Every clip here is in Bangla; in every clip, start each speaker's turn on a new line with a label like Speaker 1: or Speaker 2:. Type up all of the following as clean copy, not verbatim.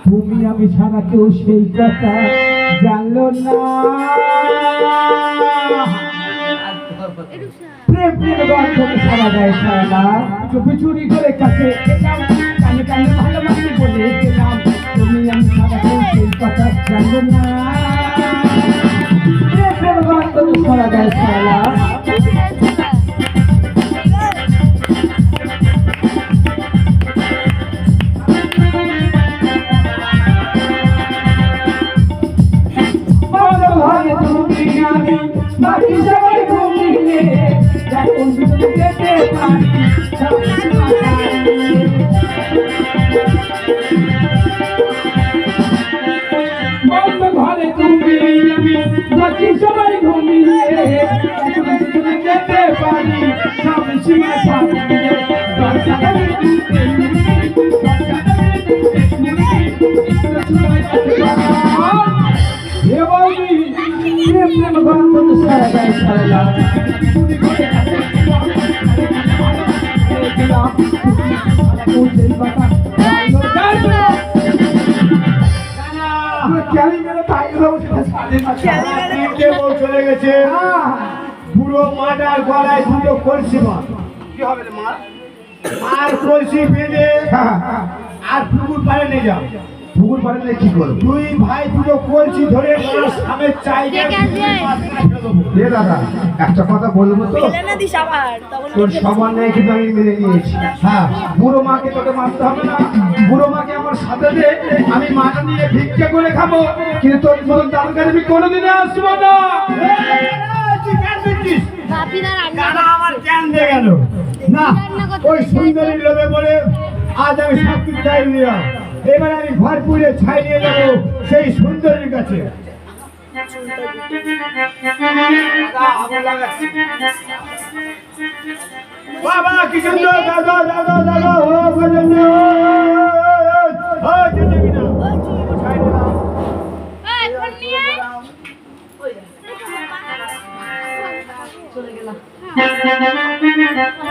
Speaker 1: তুমি আমি ছাড়া কেউ সেই কথা জানলো না। প্রেম প্রেম গন্ধকে সারা দেয় সারা, চুপি চুরি করে কাছে কানে কানে ভালোবাসি বলে গেলাম, তুমি আমি ছাড়া কেউ সেই কথা জানলো না। প্রেম প্রেম গন্ধকে সারা দেয় সারা। বাকি সবাই ঘুমিয়ে এখন শুধু যেতে পারি বন্ধ ঘরে তুমি বাকি সবাই ঘুমিয়ে এখন শুধু যেতে পারি স্বামী সীমায় প্রেম গন্ধ সারা গায়ে সারা
Speaker 2: চলে গেছে পুরো মাটার গলায় দুটো কলসি কি হবে মা আর কলসি বেঁধে আর পুকুর পাড়ে নিয়ে যাও। পুকুর পাড়ে নিয়ে কি করবো? দুই ভাই দুটো কলসি ধরে সামনে চাই দাদা একটা কথা বলবো তো, তোর সমান নেই কিন্তু আমি মেনে নিয়েছি। হ্যাঁ, বুড়ো মাকে তোকে মারতে হবে না, বুড়ো মাকে আমার সাথে দে, আমি মাটা নিয়ে ভিক্ষা করে খাবো, কিন্তু তোর মতন দাদুকার আমি কোনোদিনে আসবো না। আমার জ্ঞান দিয়ে গেল না, ওই সুন্দরী লোভে বলে আজ আমি সব কিছু চাই নিলাম, এবার আমি ঘর পুড়ে ছাই নিয়ে যাবো সেই সুন্দরীর কাছে। বাবা কি সুন্দর, দাদা দাদা দাদা ও ভজন্য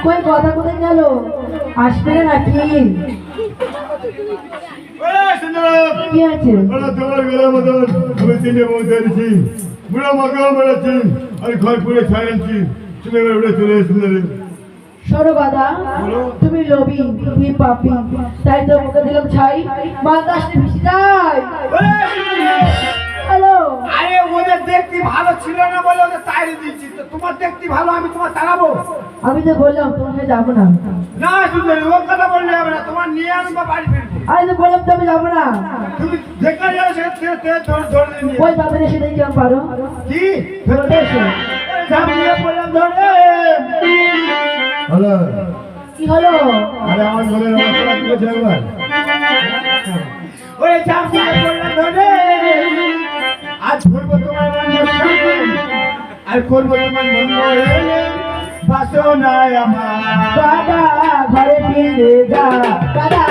Speaker 3: কই কথা কোথায় গেল? আসবে না নাকি? কি আছে?
Speaker 2: তোমার গেলার মতন আমি চিনে পৌঁছে দিচ্ছি, বুড়ো মাকেও বেড়াচ্ছি আর ঘর পুড়ে ছাই আনছি, তুমি এবার উঠে চলে সুন্দরী।
Speaker 3: সরো গাদা, তুমি লোভী, তুমি পাপী, তাই তো মুখে দিলাম ছাই, বাতাস ভেসে যায়। হ্যালো,
Speaker 2: আরে ওদের দেখতে ভালো ছিল না বলে ওদের তাড়িয়ে দিচ্ছি, তো তোমার দেখতে ভালো আমি তোমার তাড়াবো?
Speaker 3: আমি তো বললাম তোমাকে যাবো না।
Speaker 2: না সুন্দরী, ও কথা বললে হবে না, তোমার নিয়ে আমি বাড়ি ফিরবো।
Speaker 3: আমি তো বললাম তুমি যাবো না।
Speaker 2: তুমি দেখা যাবে ধরে নিয়ে
Speaker 3: ওই তাদের এসে দেখি আমি পারো
Speaker 2: কি
Speaker 3: ধরে এসো।
Speaker 2: ঝাঁপিয়ে পড়লাম ধরে। হ্যালো,
Speaker 3: কি হলো?
Speaker 2: আরে আমার ঘরে মশলা তুলেছে একবার, ওই ঝাঁপিয়ে পড়লাম ধরে। আজ করবো তোমার আর করবো তোমার বাসনায় আমার।
Speaker 3: দাদা ঘরে ফিরে যা, দাদা